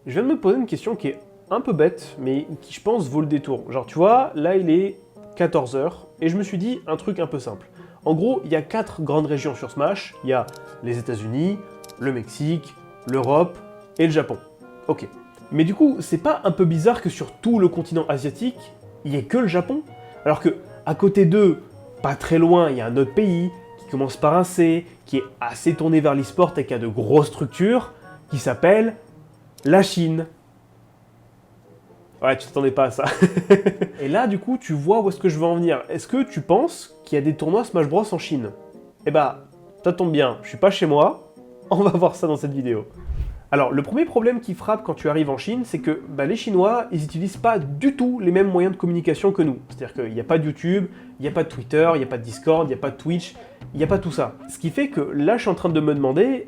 je viens de me poser une question qui est un peu bête, mais qui je pense vaut le détour. Genre tu vois, là il est 14h, et je me suis dit un truc un peu simple. En gros, il y a 4 grandes régions sur Smash. Il y a les États-Unis, le Mexique, l'Europe et le Japon. Ok. Mais du coup, c'est pas un peu bizarre que sur tout le continent asiatique, il n'y ait que le Japon? Alors que, à côté d'eux, pas très loin, il y a un autre pays qui commence par un C, qui est assez tourné vers l'e-sport et qui a de grosses structures, qui s'appelle la Chine. Ouais, tu t'attendais pas à ça. Et là, du coup, tu vois où est-ce que je veux en venir. Est-ce que tu penses qu'il y a des tournois Smash Bros en Chine? Eh bah, ça tombe bien, je suis pas chez moi, on va voir ça dans cette vidéo. Alors, le premier problème qui frappe quand tu arrives en Chine, c'est que les Chinois, ils n'utilisent pas du tout les mêmes moyens de communication que nous. C'est-à-dire qu'il n'y a pas de YouTube, il n'y a pas de Twitter, il n'y a pas de Discord, il n'y a pas de Twitch, il n'y a pas tout ça. Ce qui fait que là, je suis en train de me demander,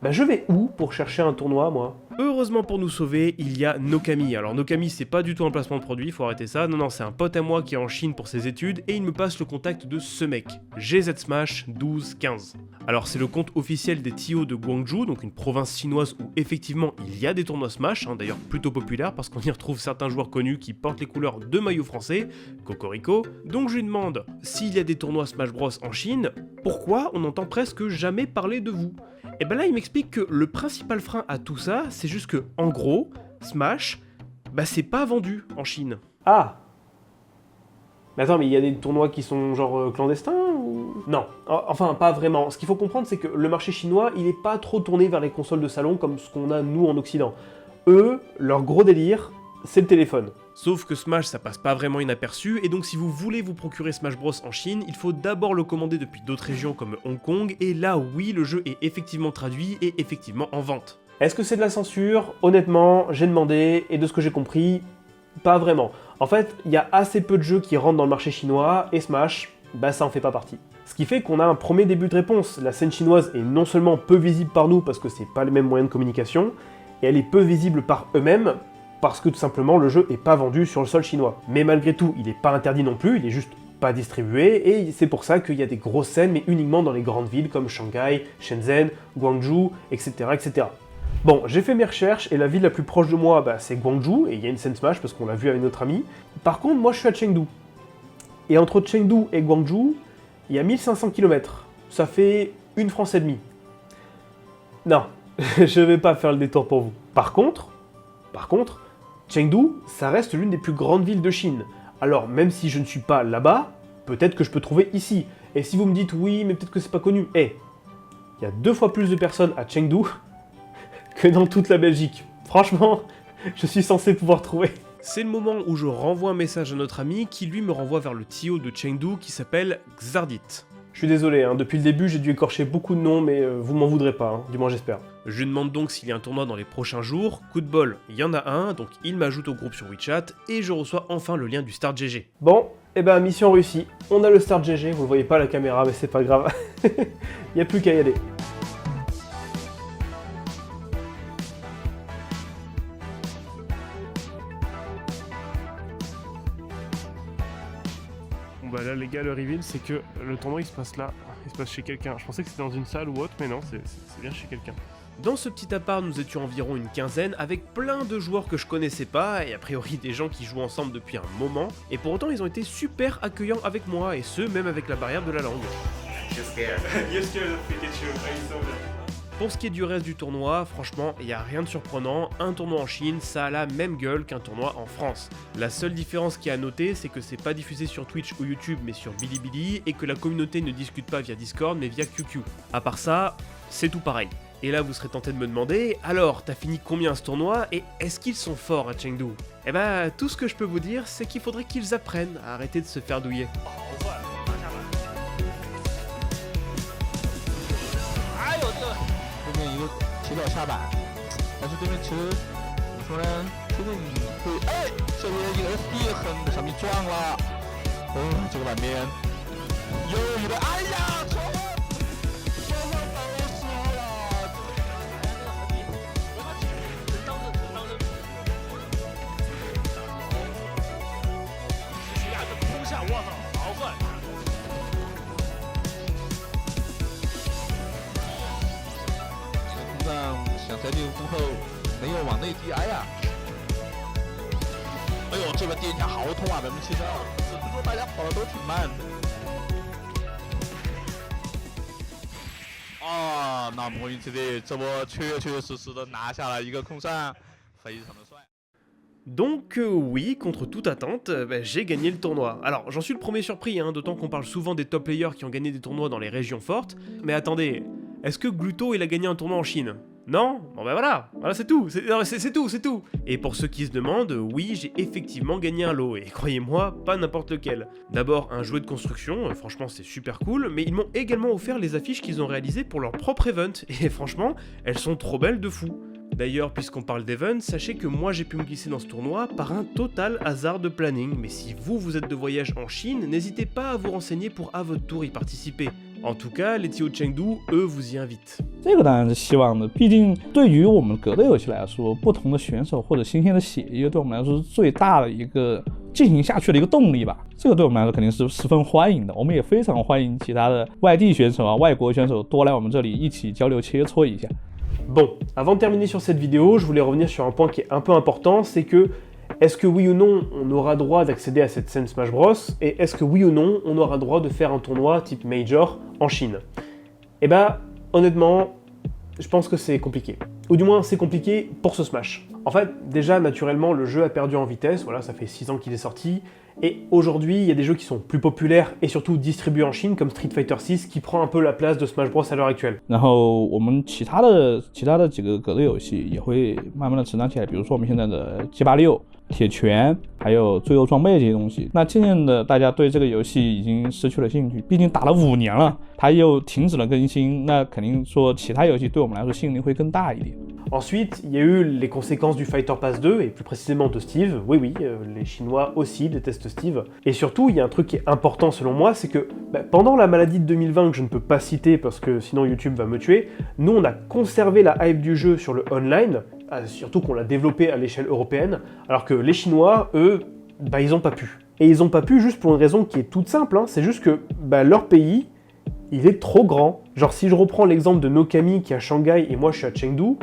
je vais où pour chercher un tournoi, moi? Heureusement pour nous sauver, il y a Nokami. Alors Nokami, c'est pas du tout un placement de produit, faut arrêter ça. Non, c'est un pote à moi qui est en Chine pour ses études et il me passe le contact de ce mec, GZ Smash 1215. Alors c'est le compte officiel des TO de Gwangju, donc une province chinoise où effectivement il y a des tournois Smash, d'ailleurs plutôt populaires parce qu'on y retrouve certains joueurs connus qui portent les couleurs de maillot français, Cocorico. Donc je lui demande, s'il y a des tournois Smash Bros en Chine, pourquoi on n'entend presque jamais parler de vous? Et là il m'explique que le principal frein à tout ça, c'est juste que, en gros, Smash, c'est pas vendu en Chine. Ah! Mais attends, mais il y a des tournois qui sont genre clandestins ou... Non, enfin pas vraiment. Ce qu'il faut comprendre, c'est que le marché chinois, il est pas trop tourné vers les consoles de salon comme ce qu'on a nous en Occident. Eux, leur gros délire, c'est le téléphone. Sauf que Smash, ça passe pas vraiment inaperçu, et donc si vous voulez vous procurer Smash Bros en Chine, il faut d'abord le commander depuis d'autres régions comme Hong Kong, et là oui, le jeu est effectivement traduit et effectivement en vente. Est-ce que c'est de la censure? Honnêtement, j'ai demandé, et de ce que j'ai compris, pas vraiment. En fait, il y a assez peu de jeux qui rentrent dans le marché chinois, et Smash, ça en fait pas partie. Ce qui fait qu'on a un premier début de réponse. La scène chinoise est non seulement peu visible par nous, parce que c'est pas les mêmes moyens de communication, et elle est peu visible par eux-mêmes, parce que tout simplement le jeu est pas vendu sur le sol chinois. Mais malgré tout, il est pas interdit non plus, il est juste pas distribué, et c'est pour ça qu'il y a des grosses scènes, mais uniquement dans les grandes villes comme Shanghai, Shenzhen, Guangzhou, etc. etc. Bon, j'ai fait mes recherches, et la ville la plus proche de moi, c'est Guangzhou, et il y a une scène Smash, parce qu'on l'a vu avec notre ami. Par contre, moi je suis à Chengdu. Et entre Chengdu et Guangzhou, il y a 1500 km. Ça fait une France et demie. Non, je vais pas faire le détour pour vous. Par contre, Chengdu, ça reste l'une des plus grandes villes de Chine. Alors, même si je ne suis pas là-bas, peut-être que je peux trouver ici. Et si vous me dites oui, mais peut-être que c'est pas connu, il y a 2 fois plus de personnes à Chengdu que dans toute la Belgique. Franchement, je suis censé pouvoir trouver. C'est le moment où je renvoie un message à notre ami qui lui me renvoie vers le TO de Chengdu qui s'appelle Xardit. Je suis désolé, depuis le début j'ai dû écorcher beaucoup de noms, mais vous m'en voudrez pas, du moins j'espère. Je lui demande donc s'il y a un tournoi dans les prochains jours. Coup de bol, il y en a un, donc il m'ajoute au groupe sur WeChat et je reçois enfin le lien du Start GG. Bon, mission réussie. On a le Start GG, vous le voyez pas à la caméra, mais c'est pas grave. Il n'y a plus qu'à y aller. Bon là les gars, le reveal c'est que le tournoi il se passe là, il se passe chez quelqu'un. Je pensais que c'était dans une salle ou autre, mais non, c'est bien chez quelqu'un. Dans ce petit appart, nous étions environ une quinzaine, avec plein de joueurs que je connaissais pas, et a priori des gens qui jouent ensemble depuis un moment, et pour autant ils ont été super accueillants avec moi, et ce, même avec la barrière de la langue. You're scared. You're scared of Pikachu. Are you so bad? Pour ce qui est du reste du tournoi, franchement, il n'y a rien de surprenant, un tournoi en Chine, ça a la même gueule qu'un tournoi en France. La seule différence qu'il y a à noter, c'est que c'est pas diffusé sur Twitch ou YouTube, mais sur Bilibili, et que la communauté ne discute pas via Discord, mais via QQ. À part ça, c'est tout pareil. Et là, vous serez tenté de me demander, alors, t'as fini combien ce tournoi, et est-ce qu'ils sont forts à Chengdu? Tout ce que je peux vous dire, c'est qu'il faudrait qu'ils apprennent à arrêter de se faire douiller. 切掉下板，但是对面其实怎么说呢？确实你会这边一个 FD 很上面撞了，这个板边又一个，哎呀，球把我死了！徐亚的空下，我操，好狠！ 想在这个幕后没有往内 DI 呀。哎呦，这个电卡好痛啊，72%，只是说大家跑的都挺慢的。啊，那魔云基地这波确确实实的拿下了一个空战，非常的帅。Donc oui, contre toute attente, j'ai gagné le tournoi. Alors j'en suis le premier surpris, hein, d'autant qu'on parle souvent des top players qui ont gagné des tournois dans les régions fortes. Mais attendez, est-ce que Gluto il a gagné un tournoi en Chine? Non? Bon ben voilà, c'est tout, c'est tout. Et pour ceux qui se demandent, oui, j'ai effectivement gagné un lot, et croyez-moi, pas n'importe lequel. D'abord un jouet de construction, franchement c'est super cool, mais ils m'ont également offert les affiches qu'ils ont réalisées pour leur propre event, et franchement, elles sont trop belles de fou. D'ailleurs, puisqu'on parle d'event, sachez que moi j'ai pu me glisser dans ce tournoi par un total hasard de planning, mais si vous êtes de voyage en Chine, n'hésitez pas à vous renseigner pour à votre tour y participer. En tout cas, les TO Chengdu, eux, vous y invitent. 这个当然是希望的，毕竟对于我们格斗游戏来说，不同的选手或者新鲜的血液，对我们来说是最大的一个进行下去的一个动力吧。这个对我们来说肯定是十分欢迎的，我们也非常欢迎其他的外地选手啊、外国选手多来我们这里一起交流切磋一下。 Bon, avant de terminer sur cette vidéo, je voulais revenir sur un point qui est un peu important, c'est que est-ce que oui ou non on aura droit d'accéder à cette scène Smash Bros, et est-ce que oui ou non on aura droit de faire un tournoi type Major en Chine? Eh bah, honnêtement, je pense que c'est compliqué. Ou du moins, c'est compliqué pour ce Smash. En fait, déjà, naturellement, le jeu a perdu en vitesse, voilà, ça fait 6 ans qu'il est sorti, et aujourd'hui, il y a des jeux qui sont plus populaires et surtout distribués en Chine, comme Street Fighter 6, qui prend un peu la place de Smash Bros à l'heure actuelle. 然后我们其他的几个格斗游戏也会慢慢的成长起来，比如说我们现在的G86、铁拳，还有最后装备这些东西。那渐渐的，大家对这个游戏已经失去了兴趣，毕竟打了5年了，它又停止了更新，那肯定说其他游戏对我们来说吸引力会更大一点。 Ensuite, il y a eu les conséquences du Fighter Pass 2, et plus précisément de Steve. Oui, les Chinois aussi détestent Steve. Et surtout, il y a un truc qui est important selon moi, c'est que pendant la maladie de 2020, que je ne peux pas citer parce que sinon YouTube va me tuer, nous on a conservé la hype du jeu sur le online, surtout qu'on l'a développé à l'échelle européenne, alors que les Chinois, eux, ils n'ont pas pu. Et ils n'ont pas pu juste pour une raison qui est toute simple, hein, c'est juste que leur pays, il est trop grand. Genre si je reprends l'exemple de Nokami qui est à Shanghai et moi je suis à Chengdu,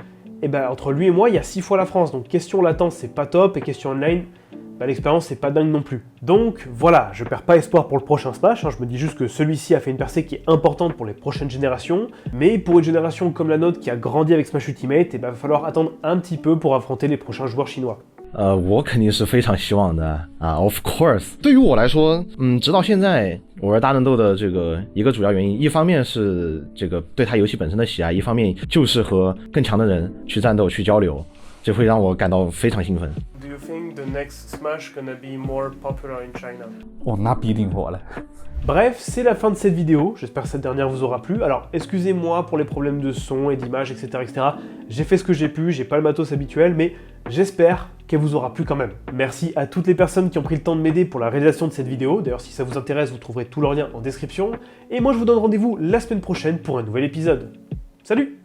et entre lui et moi, il y a 6 fois la France, donc question latence, c'est pas top, et question online, l'expérience, c'est pas dingue non plus. Donc voilà, je perds pas espoir pour le prochain Smash, hein, je me dis juste que celui-ci a fait une percée qui est importante pour les prochaines générations, mais pour une génération comme la nôtre qui a grandi avec Smash Ultimate, va falloir attendre un petit peu pour affronter les prochains joueurs chinois. 我肯定是非常希望的啊 ，of course。对于我来说，直到现在，我玩大乱斗的这个一个主要原因，一方面是这个对它游戏本身的喜爱，一方面就是和更强的人去战斗、去交流，这会让我感到非常兴奋。Do you think the next Smash gonna be more popular in China? 哦，那必定火了。 Bref, c'est la fin de cette vidéo, j'espère que cette dernière vous aura plu. Alors, excusez-moi pour les problèmes de son et d'image, etc., etc. J'ai fait ce que j'ai pu, j'ai pas le matos habituel, mais j'espère qu'elle vous aura plu quand même. Merci à toutes les personnes qui ont pris le temps de m'aider pour la réalisation de cette vidéo. D'ailleurs, si ça vous intéresse, vous trouverez tous leurs liens en description. Et moi, je vous donne rendez-vous la semaine prochaine pour un nouvel épisode. Salut!